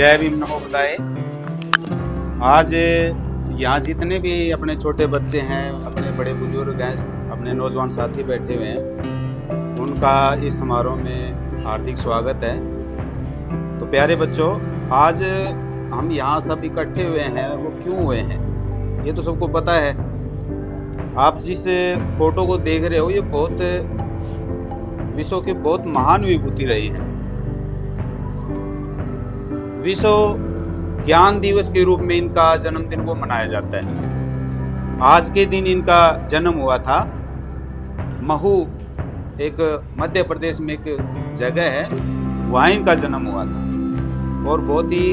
जय भीम नमो बुदाए। आज यहाँ जितने भी अपने छोटे बच्चे हैं, अपने बड़े बुजुर्ग हैं, अपने नौजवान साथी बैठे हुए हैं, उनका इस समारोह में हार्दिक स्वागत है। तो प्यारे बच्चों, आज हम यहाँ सब इकट्ठे हुए हैं, वो क्यों हुए हैं ये तो सबको पता है। आप जिस फोटो को देख रहे हो, ये बहुत विश्व की बहुत महान विभूति रही है। विश्व ज्ञान दिवस के रूप में इनका जन्मदिन को मनाया जाता है। आज के दिन इनका जन्म हुआ था। महू एक मध्य प्रदेश में एक जगह है, वहाँ इनका जन्म हुआ था और बहुत ही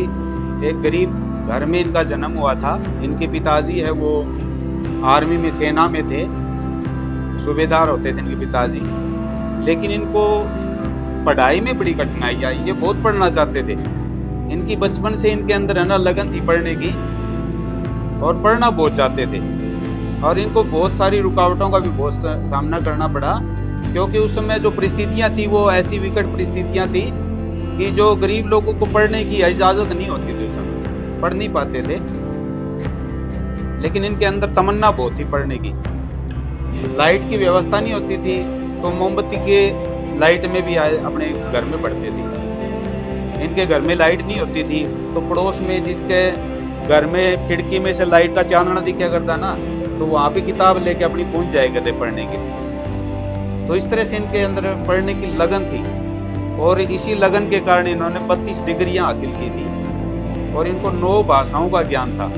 एक गरीब घर में इनका जन्म हुआ था। इनके पिताजी है वो आर्मी में, सेना में थे, सूबेदार होते थे इनके पिताजी। लेकिन इनको पढ़ाई में बड़ी कठिनाई आई, ये बहुत पढ़ना चाहते थे। इनकी बचपन से इनके अंदर है ना लगन थी पढ़ने की और पढ़ना बहुत चाहते थे। और इनको बहुत सारी रुकावटों का भी बहुत सामना करना पड़ा, क्योंकि उस समय जो परिस्थितियां थी वो ऐसी विकट परिस्थितियां थी कि जो गरीब लोगों को पढ़ने की इजाज़त नहीं होती थी, उस समय पढ़ नहीं पाते थे। लेकिन इनके अंदर तमन्ना बहुत थी पढ़ने की। लाइट की व्यवस्था नहीं होती थी तो मोमबत्ती के लाइट में भी अपने घर में पढ़ते थे। इनके घर में लाइट नहीं होती थी तो पड़ोस में जिसके घर में खिड़की में से लाइट का चानना दिखा करता ना, तो वहाँ पे किताब लेके अपनी पहुंच जाया करते पढ़ने के लिए। तो इस तरह से इनके अंदर पढ़ने की लगन थी और इसी लगन के कारण इन्होंने 32 डिग्रियां हासिल की थी और इनको 9 भाषाओं का ज्ञान था।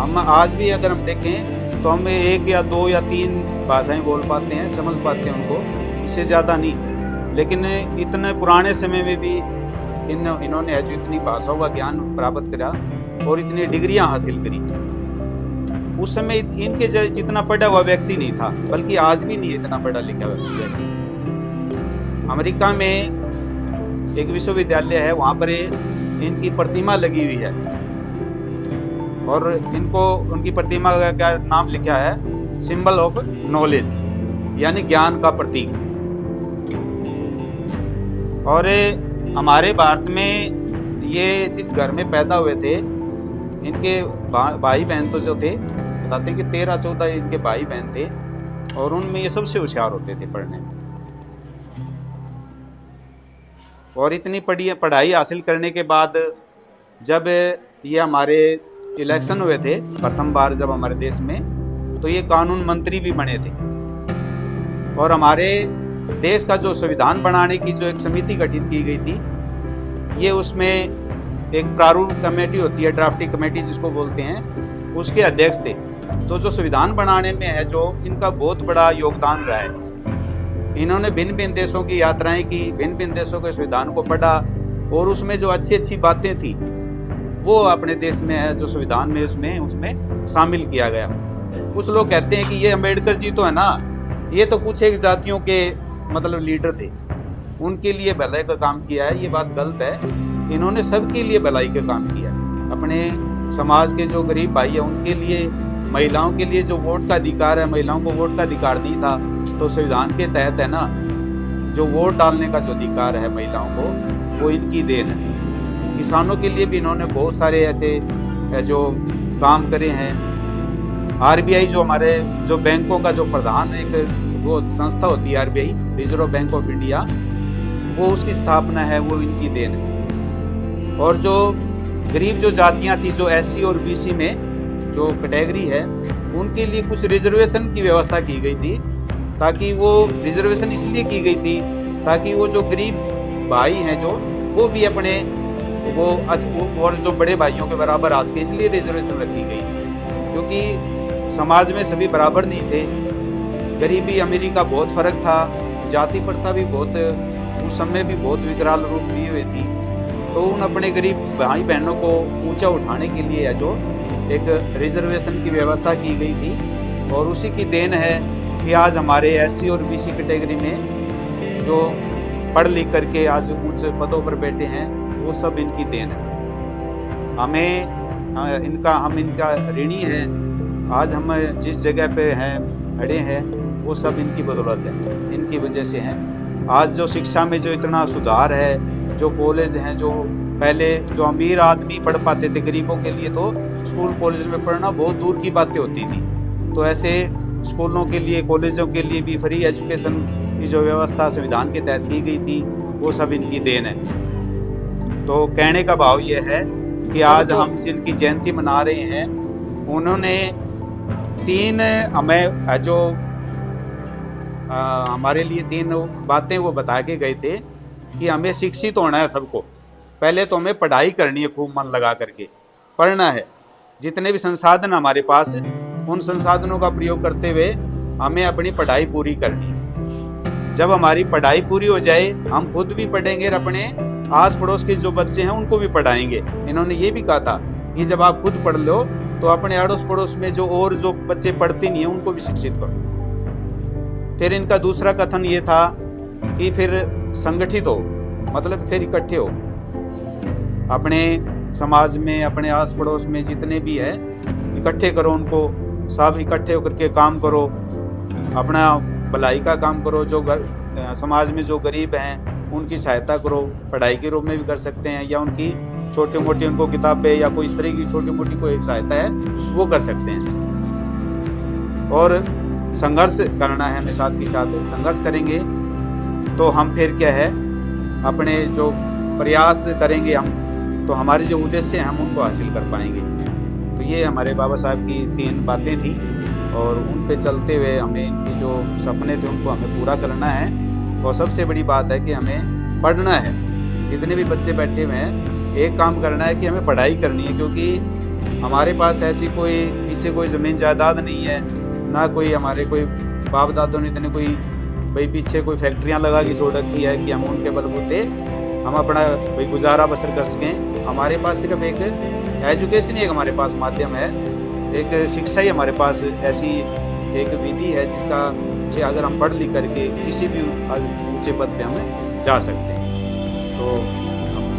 हम आज भी अगर हम देखें तो हम 1 या 2 या 3 भाषाएं बोल पाते हैं, समझ पाते हैं उनको, इससे ज़्यादा नहीं। लेकिन इतने पुराने समय में भी इन्होंने जो इतनी भाषाओं का ज्ञान प्राप्त करा और इतनी डिग्रियां हासिल करी, उस समय इनके जितना पढ़ा हुआ व्यक्ति नहीं था, बल्कि आज भी नहीं इतना पढ़ा लिखा व्यक्ति। अमेरिका में एक विश्वविद्यालय है, वहाँ पर इनकी प्रतिमा लगी हुई है और इनको उनकी प्रतिमा का नाम लिखा है सिंबल ऑफ नॉलेज, यानी ज्ञान का प्रतीक। और हमारे भारत में ये जिस घर में पैदा हुए थे, इनके भाई बहन तो जो थे, बताते कि 13-14 इनके भाई बहन थे और उनमें ये सबसे होशियार होते थे पढ़ने में। और इतनी पढ़ाई हासिल करने के बाद जब ये हमारे इलेक्शन हुए थे प्रथम बार जब हमारे देश में, तो ये कानून मंत्री भी बने थे। और हमारे देश का जो संविधान बनाने की जो एक समिति गठित की गई थी, ये उसमें एक प्रारूप कमेटी होती है, ड्राफ्टिंग कमेटी जिसको बोलते हैं, उसके अध्यक्ष थे। तो जो संविधान बनाने में है जो इनका बहुत बड़ा योगदान रहा है। इन्होंने भिन्न भिन्न देशों की यात्राएं की, भिन्न भिन्न देशों के संविधान को पढ़ा और उसमें जो अच्छी अच्छी बातें थी वो अपने देश में है जो संविधान में उसमें शामिल किया गया। कुछ लोग कहते हैं कि ये अम्बेडकर जी तो है ना, ये तो कुछ एक जातियों के मतलब लीडर थे, उनके लिए भलाई का काम किया है। ये बात गलत है। इन्होंने सबके लिए भलाई का काम किया। अपने समाज के जो गरीब भाई है उनके लिए, महिलाओं के लिए जो वोट का अधिकार है, महिलाओं को वोट का अधिकार नहीं था, तो संविधान के तहत है ना जो वोट डालने का जो अधिकार है महिलाओं को, वो इनकी देन है। किसानों के लिए भी इन्होंने बहुत सारे ऐसे जो काम करे हैं। RBI जो हमारे जो बैंकों का जो प्रधान एक वो संस्था होती है, RBI reserve bank of India, वो उसकी स्थापना है, वो इनकी देन है। और जो गरीब जो जातियां थी, जो SC और BC में जो कैटेगरी है, उनके लिए कुछ रिजर्वेशन की व्यवस्था की गई थी, ताकि वो रिजर्वेशन इसलिए की गई थी ताकि वो जो गरीब भाई हैं जो वो भी अपने वो और जो बड़े भाइयों के बराबर आ सके, इसलिए रिजर्वेशन रखी गई थी। क्योंकि समाज में सभी बराबर नहीं थे, गरीबी अमीरी का बहुत फर्क था, जाति प्रथा भी बहुत उस समय भी बहुत विकराल रूप लिए हुए थी। तो उन अपने गरीब भाई बहनों को ऊंचा उठाने के लिए जो एक रिजर्वेशन की व्यवस्था की गई थी, और उसी की देन है कि आज हमारे SC और BC कैटेगरी में जो पढ़ लिख करके आज उच्च पदों पर बैठे हैं, वो सब इनकी देन है। हम इनका ऋणी हैं। आज हम जिस जगह पे हैं, खड़े हैं, वो सब इनकी बदौलत है, इनकी वजह से हैं। आज जो शिक्षा में जो इतना सुधार है, जो कॉलेज हैं, जो पहले जो अमीर आदमी पढ़ पाते थे, गरीबों के लिए तो स्कूल कॉलेज में पढ़ना बहुत दूर की बातें होती थी। तो ऐसे स्कूलों के लिए, कॉलेजों के लिए भी फ्री एजुकेशन की जो व्यवस्था संविधान के तहत की गई थी, वो सब इनकी देन है। तो कहने का भाव ये है कि आज हम जिनकी जयंती मना रहे हैं, उन्होंने 3 हमें जो हमारे लिए 3 बातें वो बता के गए थे कि हमें शिक्षित होना है सबको। पहले तो हमें पढ़ाई करनी है, खूब मन लगा करके पढ़ना है। जितने भी संसाधन हमारे पास, उन संसाधनों का प्रयोग करते हुए हमें अपनी पढ़ाई पूरी करनी है। जब हमारी पढ़ाई पूरी हो जाए, हम खुद भी पढ़ेंगे और अपने आस पड़ोस के जो बच्चे हैं उनको भी पढ़ाएंगे। इन्होंने ये भी कहा था कि जब आप खुद पढ़ लो तो अपने अड़ोस पड़ोस में जो बच्चे पढ़ते नहीं हैं उनको भी शिक्षित करो। फिर इनका दूसरा कथन ये था कि फिर संगठित हो, मतलब फिर इकट्ठे हो, अपने समाज में, अपने आस पड़ोस में जितने भी है इकट्ठे करो, उनको सब इकट्ठे होकर के काम करो, अपना भलाई का काम करो। जो समाज में जो गरीब हैं उनकी सहायता करो, पढ़ाई के रूप में भी कर सकते हैं, या उनकी छोटी मोटी उनको किताबें या कोई इस तरह की छोटी मोटी कोई सहायता है वो कर सकते हैं। और संघर्ष करना है हमें, साथ के साथ संघर्ष करेंगे तो हम फिर क्या है, अपने जो प्रयास करेंगे हम, तो हमारे जो उद्देश्य हैं हम उनको हासिल कर पाएंगे। तो ये हमारे बाबा साहब की 3 बातें थी और उन पे चलते हुए हमें इनके जो सपने थे उनको हमें पूरा करना है। और सबसे बड़ी बात है कि हमें पढ़ना है। जितने भी बच्चे बैठे हुए हैं, एक काम करना है कि हमें पढ़ाई करनी है, क्योंकि हमारे पास ऐसी कोई पीछे कोई ज़मीन जायदाद नहीं है, ना कोई हमारे कोई बाप दादों ने इतने कोई भाई पीछे कोई फैक्ट्रियाँ लगा के छोड़ रखी है कि हम उनके बलबूते हम अपना भाई गुजारा बसर कर सकें। हमारे पास सिर्फ एक एजुकेशन ही एक हमारे पास माध्यम है, एक शिक्षा ही हमारे पास ऐसी एक विधि है जिसका से अगर हम पढ़ लिख करके किसी भी ऊंचे पद पे हम जा सकते हैं। तो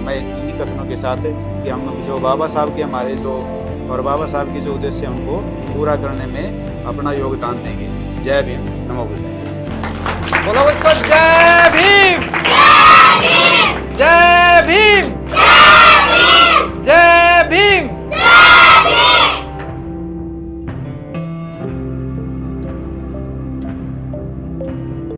मैं इन्हीं कथनों के साथ कि हम जो बाबा साहब के हमारे जो और बाबा साहब के जो उद्देश्य हैं उनको पूरा करने में अपना योगदान देंगे। जय भीम, नमो बुद्धाय। बोलो बच्चों, जय भीम।